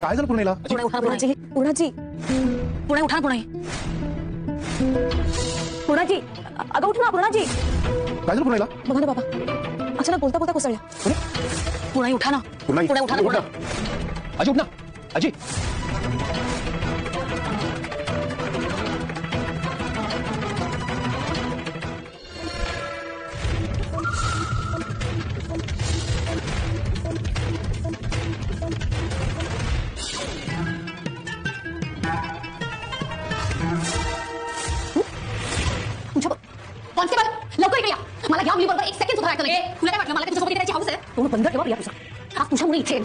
काय झालं पुणेला? पुणे उठा पुण्याची पुण्याची पुणे उठा पुणे पुण्याची अगं उठ ना पुण्याची. काय झालं पुणेला? बघा ना बाबा अचानक बोलता बोलता कोसळल्या. पुणे उठा ना पुणे उठा ना. अजी उठ ना अजी. कॉन्स्टेबल लवकर इकडे या. मला घ्या मुलीबरोबर 1 सेकंड सुद्धा ऐकलं. तुला काय वाटलं मला तुझ्यासोबत करायची हौस आहे? तू बंद ठेवा प्रिया तुझा. आज तुझ्यामुळे इथे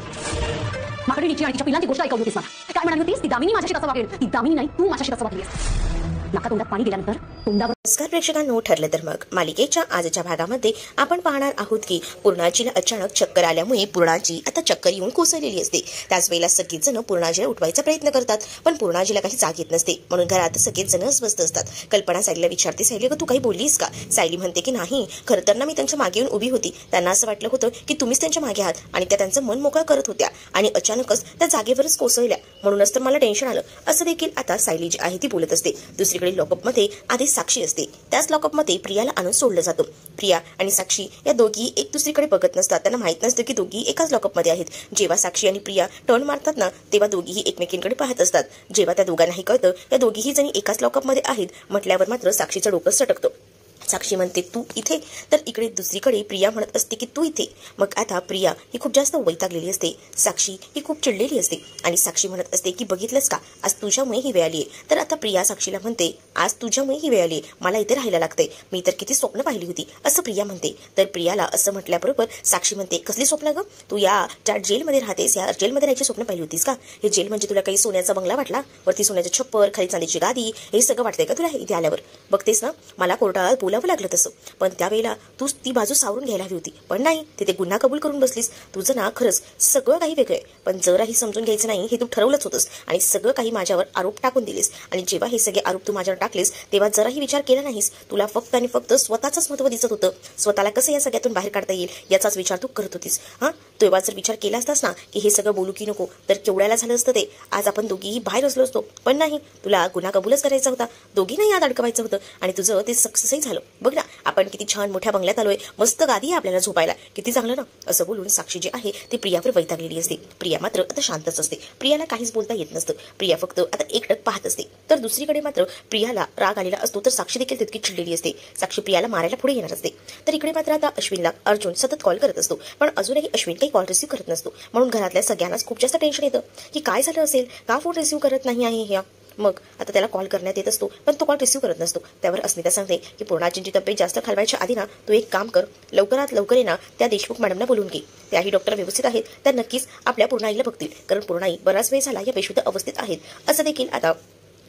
माकडीची आणि तिच्या पिलांची गोष्ट ऐकवली होतीस मला. काय म्हणाली होतीस? ती दामिनी माझ्याशी कसं वागेल? ती दामिनी नाही तू माझ्याशी कसं वागलीस. नाका तोंडात पाणी गेल्यानंतर तोंडावर. नमस्कार प्रेक्षकांनो, ठरलं तर मग मालिकेच्या आजच्या भागामध्ये आपण पाहणार आहोत की पूर्णाजीला अचानक चक्कर आल्यामुळे पूर्णाजी आता चक्कर येऊन कोसळलेली असते. त्याच वेळेला सगळेच जण पूर्णाजीला उठवायचा प्रयत्न करतात, पण पूर्णाजीला काही जाग येत नसते. म्हणून घरात सगळेच जण अस्वस्थ असतात. कल्पना सायलीला विचारते, सायली तू काही बोललीस का? सायली म्हणते की नाही, खरं तर ना मी त्यांच्या मागे येऊन उभी होती. त्यांना असं वाटलं होतं की तुम्हीच त्यांच्या मागे आहात आणि त्या त्यांचं मन मोकळं करत होत्या आणि अचानकच त्या जागेवरच कोसळल्या, म्हणूनच तर मला टेन्शन आलं. असं देखील आता सायली जी आहे ती बोलत असते. दुसरीकडे लॉकअपमध्ये आधी साक्षी असते. त्याच लॉकअपमध्ये प्रियाला आणून सोडलं जातं. प्रिया आणि साक्षी या दोघी एक दुसरीकडे बघत नसतात. त्यांना माहित नसतं की दोघी एकाच लॉकअपमध्ये आहेत. जेव्हा साक्षी आणि प्रिया टर्न मारतात ना, तेव्हा दोघीही एकमेकींकडे पाहत असतात. जेव्हा त्या दोघांनाही कळतं या दोघीही जणी एकाच लॉकअपमध्ये आहेत म्हटल्यावर मात्र साक्षीचं डोकं सटकतं. साक्षी म्हणते तू इथे, तर इकडे दुसरीकडे प्रिया म्हणत असते की तू इथे. मग आता प्रिया ही खूप जास्त वैतागलेली असते. साक्षी ही खूप चिडलेली असते आणि साक्षी म्हणत असते की बघितलंस का, आज तुझ्यामुळे ही वेळ आली आहे. तर आता प्रिया साक्षीला म्हणते आज तुझ्यामुळे ही वेळ आली आहे, मला इथे राहायला लागतंय, मी तर किती स्वप्न पाहिली होती असं प्रिया म्हणते. तर प्रियाला असं म्हटल्याबरोबर साक्षी म्हणते कसली स्वप्न ग? तू या ज्या जेलमध्ये राहतेस या जेलमध्ये राहायची स्वप्न पाहिली होतीस का? हे जेल म्हणजे तुला काही सोन्याचा बंगला वाटला, वरती सोन्याचं छप्पर, खाली चांदीची गादी, हे सगळं वाटतंय का तुला इथे आल्यावर? बघतेस ना, मला कोर्टात बोलावं लागलं तसं, पण त्यावेळेला तू ती बाजू सावरून घ्यायला हवी होती, पण नाही, तिथे गुन्हा कबूल करून बसलीस. तुझं ना खरंच सगळं काही वेगळं आहे, पण जराही समजून घ्यायचं नाही हे तू ठरवलंच होतंस आणि सगळं काही माझ्यावर आरोप टाकून दिलेस. आणि जेव्हा हे सगळे आरोप तू माझ्यावर टाकलेस तेव्हा जराही विचार केला नाहीस. तुला फक्त आणि फक्त स्वतःच महत्त्व दिसत होतं. स्वतःला कसं या सगळ्यातून बाहेर काढता येईल याचाच विचार तू करत होतीस. तेव्हा जर विचार केला असतास ना की हे सगळं बोलू की नको, तर केवढ्याला झालं असतं ते. आज आपण दोघीही बाहेर असलो असतो, पण नाही, तुला गुन्हा कबूलच करायचा होता, दोघींनाही याद अडकवायचं होतं आणि तुझं ते सक्सेसही झालं. बघ ना, आपण किती छान मोठ्या बंगल्यात आलोय, मस्त गादी आहे आपल्याला झोपायला, किती चांगलं ना. असं बोलून साक्षी जी आहे ती प्रियावर वैतागलेली असते. प्रिया मात्र आता शांतच असते. प्रियाला काहीच बोलता येत नसतं. प्रिया फक्त आता एकटक पाहत असते. तर दुसरीकडे मात्र प्रियाला राग आलेला असतो, तर साक्षी देखील तितकी चिडलेली असते. साक्षी प्रियाला मारायला पुढे येणार असते. तर इकडे मात्र आता अश्विनला अर्जुन सतत कॉल करत असतो, पण अजूनही अश्विन काही कॉल रिसीव्ह करत नसतो. म्हणून घरातल्या सगळ्यांनाच खूप जास्त टेन्शन येतं की काय झालं असेल, का फोन रिसीव्ह करत नाही आहे ह्या. मग आता त्याला कॉल करण्यात येत असतो, पण तो कॉल रिसीव्ह करत नसतो. त्यावर अस्मिता सांगते की पूर्णाजींची तब्येत जास्त खालवायच्या आधी ना तू एक काम कर, लवकरात लवकर ये ना त्या देशमुख मॅडमना बोलून घे. त्याही डॉक्टर व्यवस्थित आहेत, त्या नक्कीच आपल्या पूर्णाईला बघतील, कारण पूर्णाई बराच वेळ झाला या बेशुद्ध अवस्थेत आहेत असं देखील आता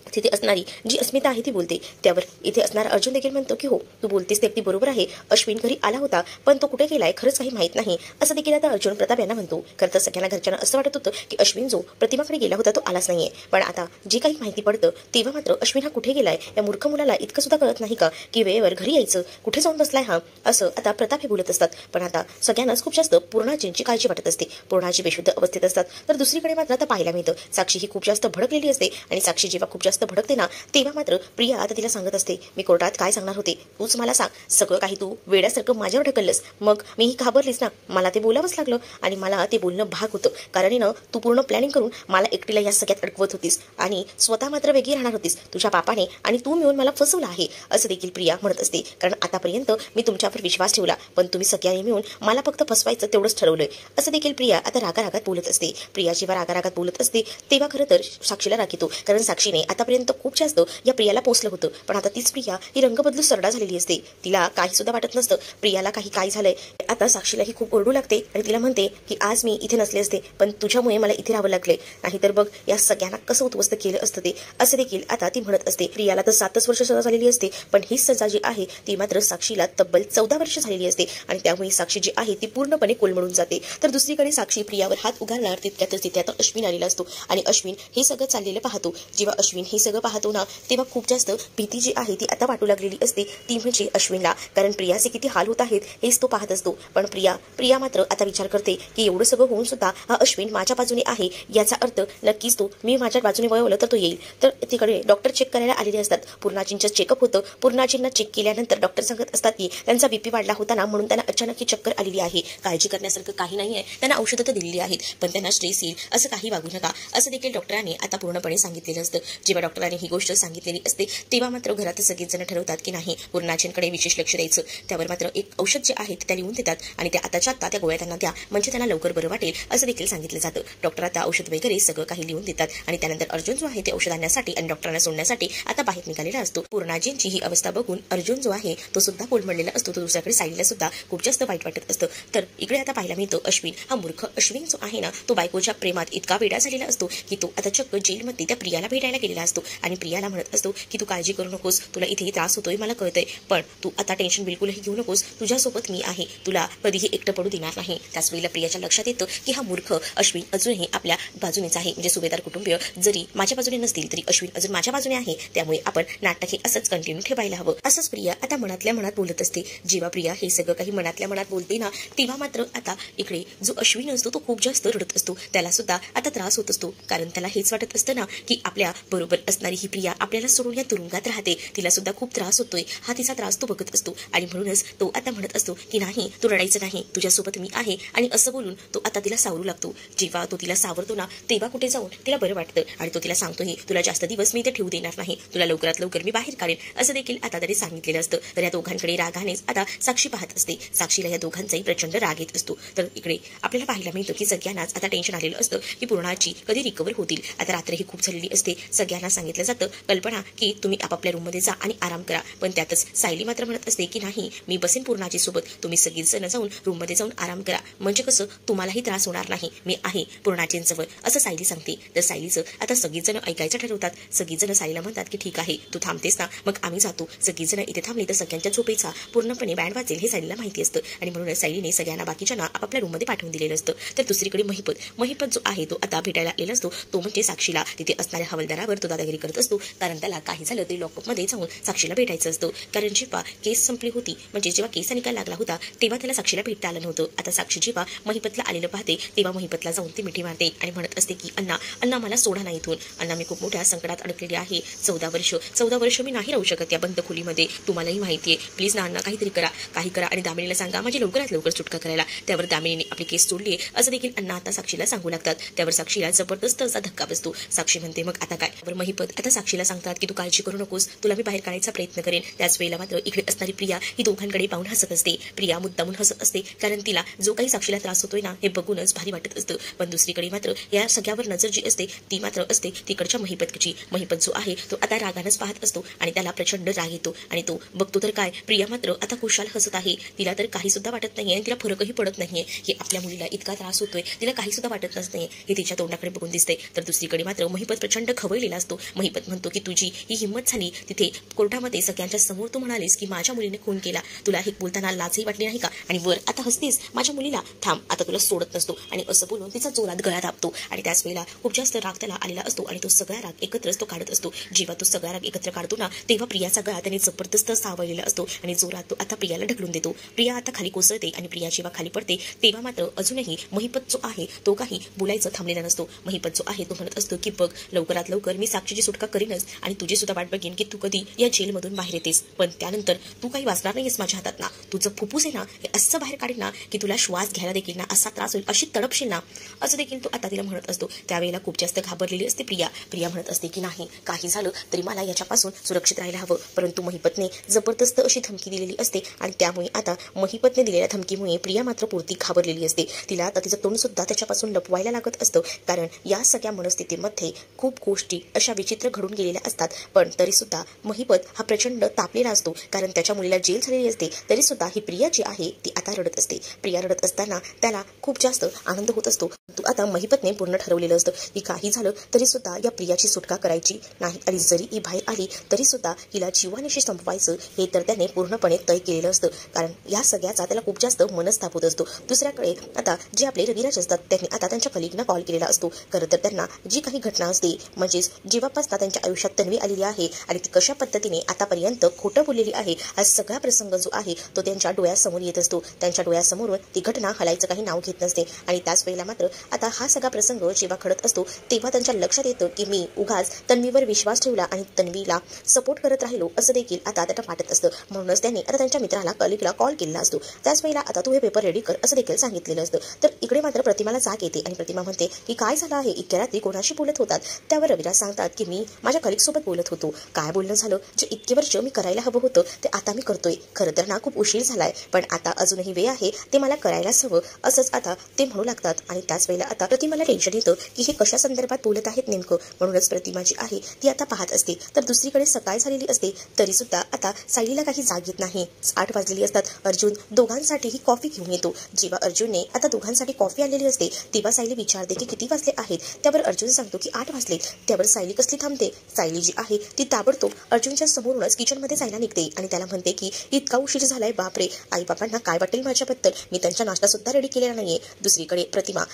तिथे असणारी जी अस्मिता आहे ती बोलते. त्यावर इथे असणारा अर्जुन देखील म्हणतो की हो, तू बोलतेस ते अगदी बरोबर आहे, अश्विन घरी आला होता पण तो कुठे गेलाय खरंच काही माहित नाही असं देखील आता अर्जुन प्रताप यांना म्हणतो. खरं तर सगळ्यांना घरच्यांना असं वाटत होतं की अश्विन जो प्रतिमाकडे गेला होता तो आलाच नाहीये, पण आता जी काही माहिती पडतं तेव्हा मात्र अश्विन हा कुठे गेलाय या मूर्ख मुलाला इतकं सुद्धा कळत नाही का की वेळेवर घरी यायचं, कुठे जाऊन बसलाय हा, असं आता प्रताप हे बोलत असतात. पण आता सगळ्यांनाच खूप जास्त पूर्णाजींची काळजी वाटत असते. पूर्णाजी बेशुद्ध अवस्थेत असतात. तर दुसरीकडे मात्र आता पाहायला मिळतं साक्षी ही खूप जास्त भडकलेली असते आणि साक्षी जेव्हा खूप जास्त भडकते ना तेव्हा मात्र प्रिया आता तिला सांगत असते, मी कोर्टात काय सांगणार होते तूच मला सांग, सगळं काही तू वेड्यासारखं माझ्यावर ढकललंस, मग मी ही घाबरलीस ना, मला ते बोलावंच लागलं आणि मला ते बोलणं भाग होतं, कारण ना तू पूर्ण प्लॅनिंग करून मला एकटीला या सगळ्यात अडकवत होतीस आणि स्वतः मात्र वेगळी राहणार होतीस. तुझ्या बापाने आणि तू मिळून मला फसवलं आहे असं देखील प्रिया म्हणत असते. कारण आतापर्यंत मी तुमच्यावर विश्वास ठेवला, पण तुम्ही सगळ्यांनी मिळून मला फक्त फसवायचं तेवढंच ठरवलंय असं देखील प्रिया आता रागारागात बोलत असते. प्रिया जेव्हा रागारागात बोलत असते तेव्हा खरं तर साक्षीला राग येतो, कारण साक्षीने आतापर्यंत खूप जास्त या प्रियाला पोचलं होतं, पण आता तीच प्रिया ही रंग बदलून सरडा झालेली असते. तिला काही सुद्धा वाटत नसतं प्रियाला काही काय झालंय. आता साक्षीला ही खूप ओरडू लागते आणि तिला म्हणते की आज मी इथे नसले असते, पण तुझ्यामुळे मला इथे राहावं लागले, नाहीतर बघ या सगळ्यांना कसं उद्ध्वस्त केलं असतं ते, असं देखील आता ती म्हणत असते. प्रियाला तर 7 वर्ष सजा झालेली असते, पण ही सजा जी आहे ती मात्र साक्षीला तब्बल 14 वर्ष झालेली असते आणि त्यामुळे साक्षी जी आहे ती पूर्णपणे कोलमडून जाते. तर दुसरीकडे साक्षी प्रियावर हात उगारणार तितक्यातच तिथे आता अश्विन आलेला असतो आणि अश्विन हे सगळं चाललेलं पाहतो. जेव्हा अश्विन हे सगळं पाहतो ना तेव्हा खूप जास्त भीती जी आहे ती आता वाटू लागलेली असते, ती म्हणजे अश्विनला. कारण प्रियाचे किती हाल होत आहेत हेच तो पाहत असतो. पण प्रिया मात्र आता विचार करते की एवढं सगळं होऊन सुद्धा हा अश्विन माझ्या बाजूने आहे, याचा अर्थ नक्कीच तो मी माझ्या बाजूने वळवलं तर तो येईल. तर तिकडे डॉक्टर चेक करायला आलेले असतात. पूर्णाजींचं चेकअप होतं. पूर्णाजींना चेक केल्यानंतर डॉक्टर सांगत असतात की त्यांचा बीपी वाढला होता ना, म्हणून त्यांना अचानक ही चक्कर आलेली आहे. काळजी करण्यासारखं काही नाही आहे. त्यांना औषधं तर दिलेली आहेत, पण त्यांना स्ट्रेस येईल असं काही वागू नका असं देखील डॉक्टरांनी आता पूर्णपणे सांगितलेलं असतं. जेव्हा डॉक्टरांनी ही गोष्ट सांगितलेली असते तेव्हा मात्र घरात सगळेच जण ठरवतात की नाही, पूर्णाजींकडे विशेष लक्ष द्यायचं. त्यावर मात्र एक औषध जे आहे ते त्या लिहून देतात आणि त्या आताच्या आता त्या गोळ्या त्यांना द्या, म्हणजे त्यांना लवकर बरं वाटेल असं देखील सांगितलं जातं. डॉक्टर आता औषध वगैरे सगळं काही लिहून देतात आणि त्यानंतर अर्जुन जो आहे ते औषध आणण्यासाठी आणि डॉक्टरांना सोडण्यासाठी आता बाहेर निघालेला असतो. पूर्णाजींची ही अवस्था बघून अर्जुन जो आहे तो सुद्धा कोलमडलेला असतो. तो दुसऱ्याकडे सायलीला सुद्धा खूप जास्त वाईट वाटत असतं. तर इकडे आता पाहायला मिळतो अश्विन, हा मूर्ख अश्विन जो आहे ना तो बायकोच्या प्रेमात इतका वेडा झालेला असतो की तो आता चक्क जेलमध्ये त्या प्रियाला भेटायला गेलेला असतो आणि प्रियाला म्हणत असतो की तू काळजी करू नकोस, तुला इथेही त्रास होतोय मला कळतंय, पण तू आता टेन्शन बिलकुलही घेऊ नकोस, तुझ्यासोबत मी आहे, तुला कधीही एकटं पडू देणार नाही. त्याच वेळेला प्रियाच्या लक्षात येतं की हा मूर्ख अश्विन अजूनही आपल्या बाजूनेच आहे. म्हणजे सुभेदार कुटुंबीय जरी माझ्या बाजूने नसतील तरी अश्विन अजून माझ्या बाजूने आहे, त्यामुळे आपण नाटक हे असंच कंटिन्यू ठेवायला हवं. असंच प्रिया आता मनातल्या मनात बोलत असते. जेव्हा प्रिया हे सगळं काही मनातल्या मनात बोलते ना तेव्हा मात्र आता इकडे जो अश्विन असतो तो खूप जास्त रडत असतो. त्याला सुद्धा आता त्रास होत असतो, कारण त्याला हेच वाटत असतं ना की आपल्या बरोबर असणारी ही प्रिया आपल्याला सोडून या तुरुंगात राहते, तिला सुद्धा खूप त्रास होतोय. हा तिचा त्रास तो बघत असतो आणि म्हणूनच तो आता म्हणत असतो की नाही, तू रडायचं नाही, तुझ्यासोबत मी आहे. आणि असं बोलून तो आता तिला सावरू लागतो. जेव्हा तो तिला सावरतो ना तेव्हा कुठे जाऊन तिला बरं वाटतं आणि तो तिला सांगतोही, तुला जास्त दिवस मी इथे ठेवू देणार नाही, तुला लवकरात लवकर मी बाहेर काढेन असं देखील आता तरी सांगितलेलं असतं. तर या दोघांकडे रागानेच आता साक्षी पाहत असते. साक्षीला या दोघांचाही प्रचंड राग येत असतो. तर इकडे आपल्याला पाहायला मिळतं की सगळ्यांनाच आता टेन्शन आलेलं असतं की पूर्णाची कधी रिकवर होतील. आता रात्र ही खूप झालेली असते. सगळ्यांना सांगितलं जातं कल्पना की तुम्ही आपापल्या रूममध्ये जा आणि आराम करा, पण त्यातच सायली मात्र म्हणत असते की नाही, मी बसेन पूर्णाची सोबत, तुम्ही सगळीच जण जाऊन रूममध्ये जाऊन आराम करा, म्हणजे कसं तुम्हालाही त्रास होणार नाही, मी आहे पूर्णाजींजवळ असं सायली सांगते. तर सायलीचं आता सगळीच जण ऐकायचं ठरवतात. सगळीच जण सायलीला म्हणतात की ठीक आहे, तू थांबतेस ना, मग आम्ही जातो. सगळीच जण इथे थांबली तर सगळ्यांच्या झोपेचा पूर्णपणे बँड वाजेल हे सायलीला माहिती असतं आणि म्हणून सायलीने सगळ्यांना बाकीच्यांना आपापल्या रूममध्ये पाठवून दिलेलं असतं. तर दुसरीकडे महिपत जो आहे तो आता भेटायला आलेला असतो. तो म्हणजे साक्षीला तिथे असणाऱ्या हवालदारावर तो दादागिरी करत असतो, कारण त्याला काही झालं तरी लॉकअपमध्ये जाऊन साक्षीला भेटायचं असतं. कारण जेव्हा केस संपली होती, म्हणजे जेव्हा केसचा निकाल लागला होता तेव्हा त्याला साक्षीला भेटता आलं नव्हतं. आता साक्षी जेव्हा महिपतला आलेलं पाहते तेव्हा महिपतला जाऊन ती मिठी मारते आणि म्हणत असते की अण्णा मला सोडा नाही इथून, अण्णा मी खूप मोठ्या संकटात अडकलेली आहे. 14 वर्ष मी नाही राहू शकत या बंद खोलीमध्ये, तुम्हालाही माहितीये, प्लीज ना अण्णा काहीतरी करा, काही करा आणि दामिनीला सांगा माझी लवकरात लवकर सुटका करायला. त्यावर दामिनीने आपली केस सोडली असं देखील अण्णा आता साक्षीला सांगू लागतात. त्यावर साक्षीला जबरदस्त असा धक्का बसतो. साक्षी म्हणते मग आता काय. त्यावर महिपत आता साक्षीला सांगतात की तू काळजी करू नकोस, तुला मी बाहेर काढायचा प्रयत्न करेन. त्याच वेळेला मात्र इकडे असणारी प्रिया ही दोघांकडे पाहून हसत असते. प्रिया मुद्दामून हसत असते, कारण तिला जो काही साक्षीला त्रास होतोय ना हे बघूनच भारी वाटत असतं. पण दुसरीकडे मात्र या सगळ्यावर नजर जी असते ती मात्र असते तिकडच्या महिपतची. महिपत जो आहे तो आता रागानच पाहत असतो आणि त्याला प्रचंड राग येतो आणि तो बघतो तर काय, प्रिया मात्र आता खुशाल हसत आहे. तिला तर काही सुद्धा वाटत नाहीये आणि तिला फरकही पडत नाहीये की आपल्या मुलीला इतका त्रास होतोय, तिला काही सुद्धा वाटत नसते हे तिच्या तोंडाकडे बघून दिसते. तर दुसरीकडे मात्र महिपत प्रचंड खवळलेला असतो. महिपत म्हणतो की तुझी ही हिंमत झाली तिथे कोर्टामध्ये सगळ्यांच्या समोर तू म्हणालीस की माझ्या मुलीने खून केला, तुला हे बोलताना लाजही वाटली नाही का, आणि वर आता हसतेस माझ्या मुलीला, थांब आता तुला सोडत नसतो. आणि असं बोलून तिचा जोरात गळा दाबतो आणि त्याच वेळेला खूप जास्त राग त्याला आलेला असतो आणि तो सगळा राग एकत्रच तो काढत असतो. जेव्हा तो सगळा राग एकत्र काढतो ना तेव्हा प्रियाचा गळा त्याने जबरदस्त सावळलेला असतो आणि जोरात तो आता प्रियाला ढकलून देतो. प्रिया आता खाली कोसळते आणि प्रिया जेव्हा खाली पडते तेव्हा मात्र अजूनही महिपत जो आहे तो काही बोलायचं थांबलेला नसतो. महिपत जो आहे तो म्हणत असतो की बघ, लवकरात लवकर मी साक्षीची सुटका करीनच आणि तुझी सुद्धा वाट बघेन की तू कधी या जेलमधून बाहेर येतेस, पण त्यानंतर तू काही वाचणार नाहीयेस माझ्या हातात ना, तुझं फुफ्फुस आहे ना हे असं बाहेर काढेल ना की तुला श्वास घ्यायला देखील ना असा त्रास होईल, अशी तडपशील ना, असं देखील तो आता तिला म्हणत असतो. त्यावेळेला खूप जास्त घाबरलेली असते प्रिया. प्रिया म्हणत असते की नाही, काही झालं तरी मला याच्यापासून सुरक्षित राहायला हवं, परंतु महिपतने जबरदस्त अशी धमकी दिलेली असते आणि त्यामुळे आता महिपतने दिलेल्या धमकीमुळे प्रिया मात्र पुरती घाबरलेली असते. तिला आता तिचं तोंड सुद्धा त्याच्यापासून लपवायला लागत असतं, कारण या सगळ्या मनस्थितीमध्ये खूप गोष्टी अशा विचित्र घडून गेलेल्या असतात. पण तरी सुद्धा महिपत हा प्रचंड तापलेला असतो, कारण त्याच्या मुलीला जेल झालेली असते. तरी सुद्धा ही प्रिया जी आहे ती आता रडत असते. प्रिया रडत असताना त्याला खूप जास्त आनंद होत असतो. तू आता महिपतने पूर्ण ठरवलेलं असतं की काही झालं तरी सुद्धा या प्रियाची सुटका करायची नाही आणि जरी ही बाहेर आली तरी सुद्धा हिला जीवानिशी संपवायचं हे तर त्याने पूर्णपणे तय केलेलं असतं, कारण या सगळ्याचा त्याला खूप जास्त मनस्ताप होत असतो. दुसऱ्याकडे आता जे आपले रविराज असतात त्यांनी आता त्यांच्या कलिगना कॉल केलेला असतो. खरं तर त्यांना जी काही घटना असते, म्हणजेच जेव्हा जेव्हापासून त्यांच्या आयुष्यात तन्वी आलेली आहे आणि ती कशा पद्धतीने आतापर्यंत खोटं बोललेली आहे, हा सगळा प्रसंग जो आहे तो त्यांच्या डोळ्यासमोर येत असतो. त्यांच्या डोळ्यासमोर ती घटना हलायचं काही नाव घेत नसते. आणि त्याच वेळेला मात्र आता हा सगळा प्रसंग जेव्हा घडत असतो तेव्हा त्यांच्या लक्षात येतं की मी उगाच तन्वीवर विश्वास ठेवला आणि तन्वीला सपोर्ट करत राहिलो असं देखील आता त्यांना वाटत असतं. म्हणूनच त्यांनी आता त्यांच्या मित्राला कलिकला कॉल केलेला असतो. त्याच वेळेला आता तू हे पेपर रेडी कर असं देखील सांगितलेलं असतं. तर इकडे मात्र प्रतिमाला जाग येते आणि प्रतिमा म्हणते की काय झालं आहे, इतक्या रात्री कोणाशी बोलत होतात. त्यावर रविराज सांगतात की मी माझ्या कलिकसोबत बोलत होतो. काय बोलणं झालं, जे इतके वर्ष मी करायला हवं होतं ते आता मी करतोय. खरं तर ना खूप उशीर झालाय, पण आता अजूनही वेळ आहे, ते मला करायलाच हवं असंच आता ते म्हणू लागतात. आणि त्याच वेळेला आता प्रतिमाला टेन्शन येतं की हे कशा संदर्भात बोलत आहेत नेमकं. म्हणूनच प्रतिमा जी आहे ती आता पाहत असते. तर दुसरीकडे सकाळ झालेली असते तरी सुद्धा आता सायलीला काही जाग येत नाही. 8 वाजलेली असतात. अर्जुन दोघांसाठीही कॉफी घेऊन येतो. जेव्हा अर्जुनने आता दोघांसाठी कॉफी आणलेली असते तेव्हा सायली विचारते की किती वाजले आहेत. त्यावर अर्जुन सांगतो की 8 वाजले. त्यावर सायली कसली थांबते. सायली जी आहे ती ताबडतोब अर्जुनच्या समोरूनच किचनमध्ये जायला निघते आणि त्याला म्हणते की इतका उशीर झालाय, बापरे, आई बाबांना काय वाटेल माझ्याबद्दल, मी त्यांचा नाश्ता सुद्धा रेडी केलेला नाहीये. दुसरीकडे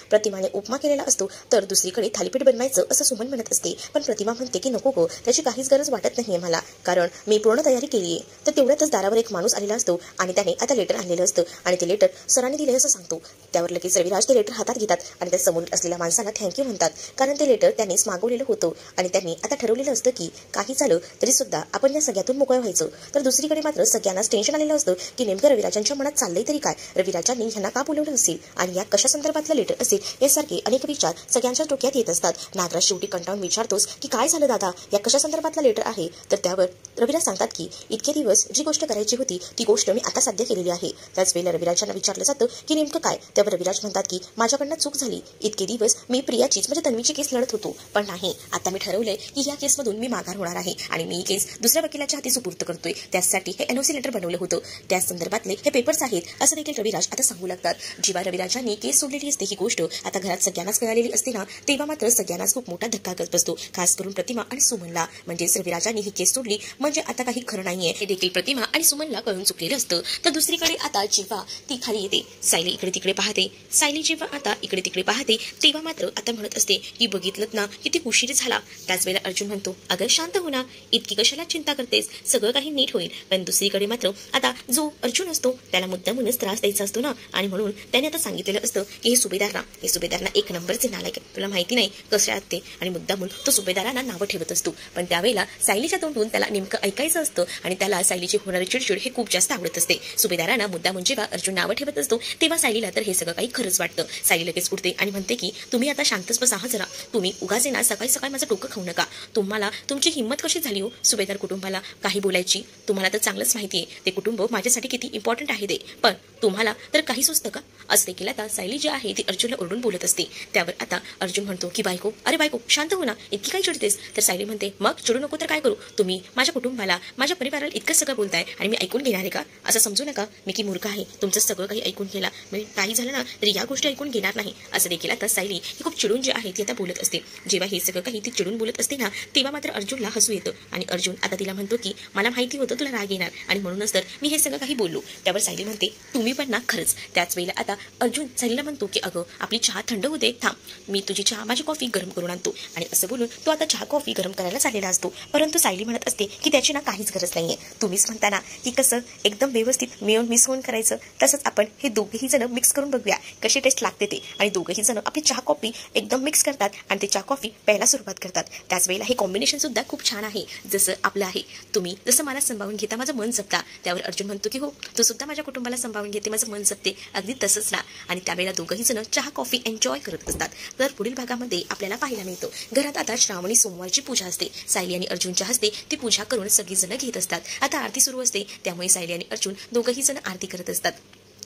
प्रतिमाने उपमा केलेला असतो तर दुसरीकडे थालीपीठ बनवायचं असं सुमन म्हणत असते. पण प्रतिमा म्हणते की नको गो, त्याची काहीच गरज वाटत नाहीये मला, कारण मी पूर्ण तयारी केली आहे. तर तेवढ्यातच दारावर एक माणूस आलेला असतो आणि त्याने आता लेटर आणलेलं असतं आणि ते लेटर सरांनी दिले असं सांगतो. त्यावर लगेच रविराज ते लेटर हातात घेतात आणि त्या समोर असलेल्या माणसाला थँक्यू म्हणतात, कारण ते लेटर त्यांनीच मागवलेलं होतं आणि त्यांनी आता ठरवलेलं असतं की काही झालं तरी सुद्धा आपण या सगळ्यातून मोकळं व्हायचं. तर दुसरीकडे मात्र सगळ्यांनाच टेन्शन आलेलं असतं की नेमकं रविराजांच्या मनात चाललंय तरी काय, रविराजांनी ह्यांना का बोलवलं असेल आणि या कशा संदर्भातलं लेटर असेल, यासारखे अनेक विचार सगळ्यांच्या डोक्यात येत असतात. नागराज शेवटी कंटाळून विचारतोस की काय झालं दादा, या कशा संदर्भातलं लेटर आहे. तर त्यावर रविराज सांगतात की इतके दिवस जी गोष्ट करायची होती ती गोष्ट मी आता साध्य केलेली आहे. त्याच वेळेला रविराजांना विचारलं जातं की नेमकं काय. त्यावर रविराज म्हणतात की माझ्याकडनं चूक झाली, इतके दिवस मी प्रियाचीच म्हणजे तन्वीची केस लढत होतो, पण नाही, आता मी ठरवलंय की या केसमधून मी माघार होणार आहे आणि मी केस दुसऱ्या वकिलाच्या हाती सुपूर्द करतोय. त्यासाठी हे एनओसी लेटर बनवलं होतं, त्या संदर्भातले हे पेपर्स आहेत असं देखील रविराज आता सांगू लागतात. जेव्हा रविराजांनी केस सोडलेली असते ही गोष्ट आता घरात सगळ्यांनाच कळालेली असते ना, तेव्हा मात्र सगळ्यांनाच खूप मोठा धक्का बसतो, खास करून प्रतिमा आणि सुमनला. म्हणजेच रविराजांनी ही केस सोडली म्हणजे आता काही खरं नाहीये हे देखील प्रतिमा आणि सुमनला कळून चुकलेलं असतं. तर दुसरीकडे आता जेव्हा ती खाली येते, सायली इकडे तिकडे पाहते. सायली जेव्हा आता इकडे तिकडे पाहते तेव्हा मात्र आता म्हणत असते की बघितलं ना किती उशीर झाला. त्याच वेळेला अर्जुन म्हणतो अगं शांत हो ना, इतकी कशाला चिंता करतेस, सगळं काही नीट होईल. पण दुसरीकडे मात्र आता जो अर्जुन असतो त्याला मुद्दामूनच त्रास द्यायचा असतो ना, आणि म्हणून त्याने आता सांगितलेलं असतं की हे सुभेदारना एक नंबरचे नालायक, तुला माहिती नाही कसे आहेत ते, आणि मुद्दामून तो सुभेदारांना नावं ठेवत असतो. पण त्यावेळेला सायलीच्या तोंडून त्याला नेमकं ऐकायचं असतं आणि त्याला सायलीची होणारी चिडचिड हे खूप जास्त आवडत असते. सुभेदारांना मुद्दामून जेव्हा अर्जुन नावं ठेवत असतो तेव्हा सायलीला तर हे सगळं काही खरंच वाटतं. सायली लगेच उठते आणि म्हणते की तुम्ही आता शांतच बसा जरा, तुम्ही उगाचे ना सकाळी सकाळी माझं डोकं खाऊ नका. तुम्हाला तुमची हिंमत कशी झाली हो सुभेदार कुटुंबाला काही बोलायची. तुम्हाला तर चांगलंच माहिती आहे ते कुटुंब माझ्यासाठी किती इम्पॉर्टंट आहे ते, पण तुम्हाला तर काही सुचतं का. असं देखील आता सायली जी आहे ती अर्जुनला ओरडून बोलत असते. त्यावर आता अर्जुन म्हणतो की बायको, अरे बायको शांत हो ना, इतकी काय चिडतेस. तर सायली म्हणते मग चिडू नको तर काय करू, तुम्ही माझ्या कुटुंबाला माझ्या परिवाराला इतकं सगळं बोलताय आणि मी ऐकून घेणार आहे का. असं समजू नका मी की मूर्ख आहे, तुमचं सगळं काही ऐकून गेला, म्हणजे काही झालं ना तरी या गोष्टी ऐकून घेणार नाही. असं देखील आता सायली ही खूप चिडून जी आहे ती आता बोलत असते. जेव्हा हे सगळं काही ती चिडून बोलत असते ना तेव्हा मात्र अर्जुनला हसू येतं आणि अर्जुन आता तिला म्हणतो की मला माहिती होतं तुला राग येणार आणि म्हणूनच तर मी हे सगळं काही बोललो. त्यावर सायली म्हणते तुम्ही पण ना खरंच. त्याच वेळेला आता अर्जुन सायलीला म्हणतो की अगं आपली चहा थंड होते, थांब मी तुझी चहा माझी कॉफी गरम करून आणतो. आणि असं बोलून तो आता चहा कॉफी गरम करायला चाललेला असतो. परंतु सायली म्हणत असते की त्याची ना काहीच गरज नाहीये, तुम्हीच म्हणता ना की कसं एकदम व्यवस्थित मिळून मिसळून करायचं, तसंच आपण हे दोघेही जण मिक्स करून बघूया कशी टेस्ट लागते ते. आणि दोघेही जण आपली चहा कॉफी एकदम मिक्स करतात आणि ते चहा कॉफी प्यायला सुरुवात करतात. त्याच वेळेला हे कॉम्बिनेशन सुद्धा खूप छान आहे, जसं आपलं आहे. तुम्ही जसं मला सांभाळून घेता माझं मन जपता. त्यावर अर्जुन म्हणतो की हो तू सुद्धा माझ्या कुटुंबाला सांभाळून घेते, माझं मन जपते, अगदी तसंच ना. आणि त्यावेळेला दोघंही जण चहा कॉफी एन्जॉय करत असतात. तर पुढील भागामध्ये आपल्याला पाहायला मिळतं घरात आता श्रावणी सोमवारची पूजा असते. सायली आणि अर्जुनच्या हस्ते ती पूजा करून सगळी जण घेत असतात. आता आरती सुरू असते, त्यामुळे सायली आणि अर्जुन दोघंही जण आरती करत असतात.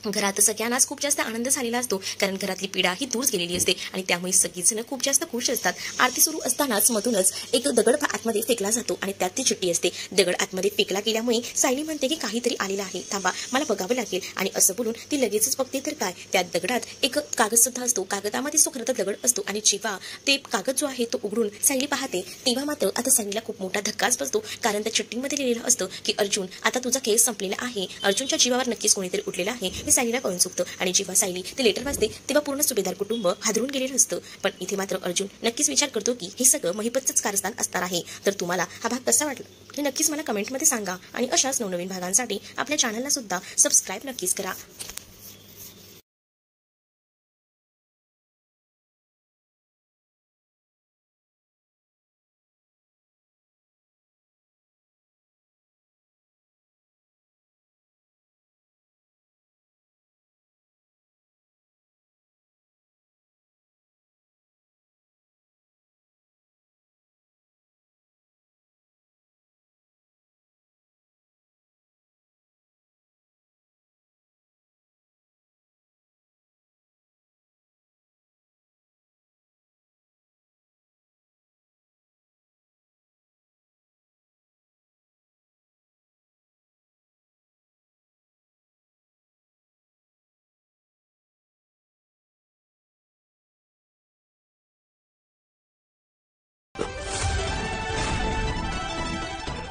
घरात सगळ्यांनाच खूप जास्त आनंद झालेला असतो, कारण घरातली पीडा ही दूर गेलेली असते आणि त्यामुळे सगळीजण खूप जास्त खुश असतात. आरती सुरू असतानाच मधूनच एक दगड आतमध्ये फेकला जातो आणि त्यात ती चिठ्ठी असते. दगड आतमध्ये फेकला गेल्यामुळे सायली म्हणते की काहीतरी आलेलं आहे, थांबा मला बघावं लागेल. आणि असं बोलून ती लगेचच बघते तर काय, त्या दगडात एक कागद सुद्धा असतो. कागदामध्ये तो खरं तर दगड असतो आणि जेव्हा ते कागद जो आहे तो उघडून सायली पाहते तेव्हा मात्र आता सायलीला खूप मोठा धक्काच बसतो, कारण त्या चिठ्ठीमध्ये लिहिलेलं असतं की अर्जुन आता तुझा केस संपलेला आहे, अर्जुनच्या जीवावर नक्कीच कोणीतरी उठलेला आहे, सायलीला कळून चुकतं आणि जेव्हा सायली ते लेटर वाचते तेव्हा पूर्ण सुभेदार कुटुंब हादरून गेलेलं असतं. पण इथे मात्र अर्जुन नक्कीच विचार करतो की हे सगळं महिपतचंच कारस्थान असणार आहे. तर तुम्हाला हा भाग कसा वाटला हे नक्कीच मला कमेंटमध्ये सांगा आणि अशाच नवनवीन भागांसाठी आपल्या चॅनलला सुद्धा सबस्क्राईब नक्कीच करा.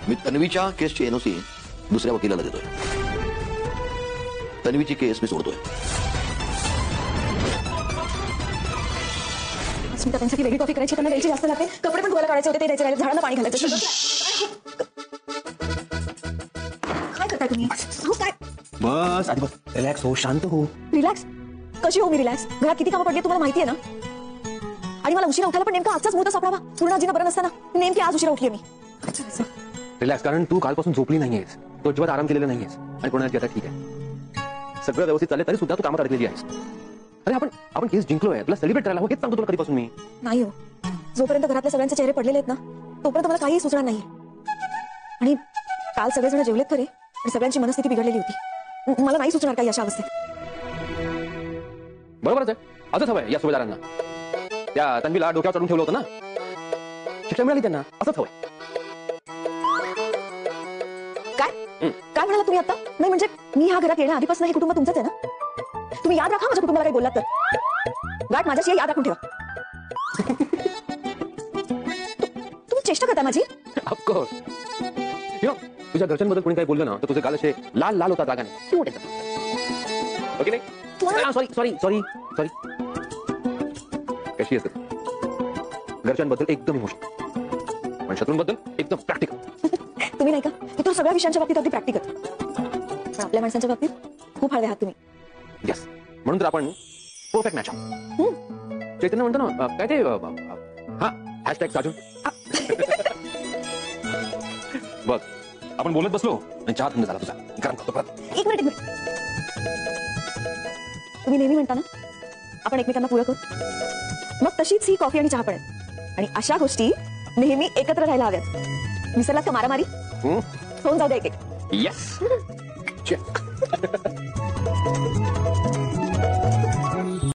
मी तन्वीच्या केसची एनओसी दुसऱ्या वकिलाला देतोय. तन्वीची केस मी सोडतोय. अस्मिता त्यांसाठी वेगळी कॉफी करायची, त्यांना द्यायची जास्त लागते, कपडे पण धुवायला काढायचे होते ते द्यायचे राहिले, झाडांना पाणी घालायचं. काय करताय तुम्ही? अहो काय बस आधी बस, रिलॅक्स हो, शांत हो. रिलॅक्स कशी हो मी रिलॅक्स? घरात किती कामं पडली तुम्हाला माहिती आहे ना. आणि मला उशिरा उठायला पण नेमका आजचाच मुहूर्त सापडावा. पूर्णाजीनं बरं नसताना नेमकी आज उशिरा उठली मी. रिलॅक्स, कारण तू कालपासून झोपली नाहीयेस, तू अजिबात आराम केलेला नाहीयेस आणि कोणाची आता ठीक आहे, सगळं व्यवस्थित चाललंय तरी सुद्धा तू कामात अडकलेली आहेस. अरे आपण केस जिंकलोय, तुला सेलिब्रेट करायला हवं हेच सांगतो तुला कधीपासून मी. नाही हो, जोपर्यंत घरातल्या सगळ्यांचे चेहरे पडलेले आहेत ना तोपर्यंत मला काहीही सुचणार नाही. आणि काल सगळेजण जेवलेत खरे आणि सगळ्यांची मनस्थिती बिघडलेली होती. मला नाही सुचणार काही अशा अवस्थेत. बरोबरच आहे, असंच हवंय या सुभेदारांना. त्या तन्वीला डोक्यावर चढून ठेवलं होतं ना, शिक्षा मिळाली त्यांना, असंच हवंय. काय म्हणाला तुम्ही आता? नाही म्हणजे मी ह्या घरात येण्या आधीपासून हे कुटुंब तुमचंच आहे ना. तुम्ही याद राखा माझ्या कुटुंबाला काही बोललात तर. गाठ माझ्याशी याद राखून ठेवा. तुम्ही चेष्टा करता माझी? ऑफकोर्स. तुझ्या घरच्यांबद्दल कोणी काही बोललं ना तर तुझे गाल असे लाल लाल होतात रागाने. ओके नाही? Sorry sorry sorry sorry. कशी असते घरच्यांबद्दल एकदम इमोशनल पण शत्रूंबद्दल एकदम प्रॅक्टिकल. तुम्ही नाही का इतर सगळ्या विषयांच्या बाबतीत अगदी प्रॅक्टिकल, पण आपल्या माणसांच्या बाबतीत खूप हळवे आहात तुम्ही. येस, म्हणून तर आपण परफेक्ट मॅच आहोत. चैतन्य म्हणतो ना काय ते हा हॅशटॅग साजून बघ, आपण बोलत बसलो आणि चहा थंड झाला तुझा. गरम करतो परत. एक मिनिट. तुम्ही नेहमी म्हणता ना आपण एकमेकांना पूरक आहोत, मग तशीच ही कॉफी आणि चहा पण आहे. आणि अशा गोष्टी नेहमी एकत्र राहायला हव्यात. विसरलात का मारामारी? होऊन जाऊ द्या एक एक. येस. चेक.